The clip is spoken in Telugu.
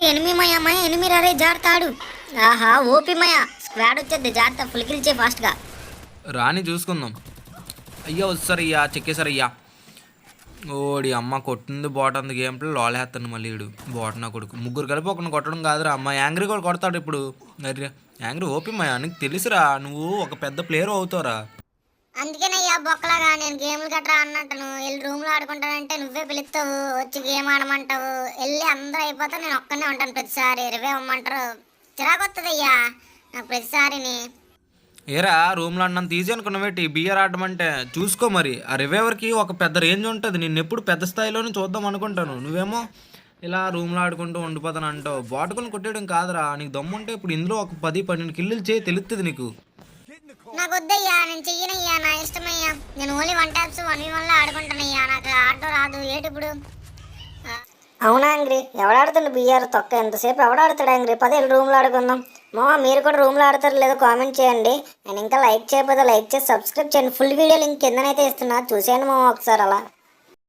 ఎనిమిమయ్యమ్మయ్య ఎనిమిది అరే జాగ్రత్త. ఆహా ఓపిమయ్య స్క్వాడ్ వచ్చేది జాగ్రత్త, ఫుల్ కిల్ చే ఫాస్ట్గా. రాని చూసుకుందాం. అయ్యా వస్తారయ్యా, చెక్కేశారయ్యా. ఓడి అమ్మ కొట్టింది బాట్ గేమ్ ప్లే లోలేస్తాను మళ్ళీ వీడు బాట్ నా కొడుకు. ముగ్గురు కలిపి ఒకరిని కొట్టడం కాదురా అమ్మ, యాంగ్రీ కూడా కొడతాడు ఇప్పుడు. అరే యాంగ్రీ ఓపిమయ్య, నీకు తెలుసురా నువ్వు ఒక పెద్ద ప్లేయర్ అవుతావురా. అందుకేనయ్యా బొక్కలాగా నేను గేమ్లు గట్రా అన్నట్టును వెళ్ళి రూమ్లో ఆడుకుంటానంటే నువ్వే పిలుస్తావు, వచ్చి గేమ్ ఆడమంటావు, వెళ్ళి అందరూ అయిపోతా నేను ఒక్కనే ఉంటాను ప్రతిసారి. రివే ఇవ్వమంటారు, చిరాకు వస్తుందయ్యా నాకు ప్రతిసారిని. ఏరా రూమ్లో అన్నంత ఈజీ అనుకున్నావేటి బియర్ ఆడడం అంటే? చూసుకో మరి, ఆ రివైవర్కి ఒక పెద్ద రేంజ్ ఉంటుంది. నిన్ను ఎప్పుడు పెద్ద స్థాయిలోనే చూద్దాం అనుకుంటాను, నువ్వేమో ఇలా రూమ్లో ఆడుకుంటూ ఉండిపోతాను అంటావు. బాటుకొని కొట్టేయడం కాదురా, నీకు దమ్ముంటే ఇప్పుడు ఇందులో ఒక 10-12 కిల్లులు చేయి, తెలుస్తుంది నీకు. నాకు వద్దయ్యా, నేను చెయ్యనయ్యా, నా ఇష్టమయ్యా. నేను ఓన్లీ 1 ట్యాప్స్ 1v1లో ఆడుకుంటానయ్యా, నాకు ఆడటం రాదు. ఏటిప్పుడు? అవునా యాంగ్రీ, ఎవడాడుతుండు బియ్యారు తొక్క ఎంతసేపు ఎవడాడుతాడు యాంగ్రీ? పదే రూమ్లో ఆడుకుందాం. మీరు కూడా రూమ్లో ఆడతారు లేదో కామెంట్ చేయండి. నేను ఇంకా లైక్ చేయకపోతే లైక్ చేసి సబ్స్క్రైబ్ చేయండి. ఫుల్ వీడియో లింక్ కిందనైతే ఇస్తున్నా, చూసేయండి ఒకసారి అలా.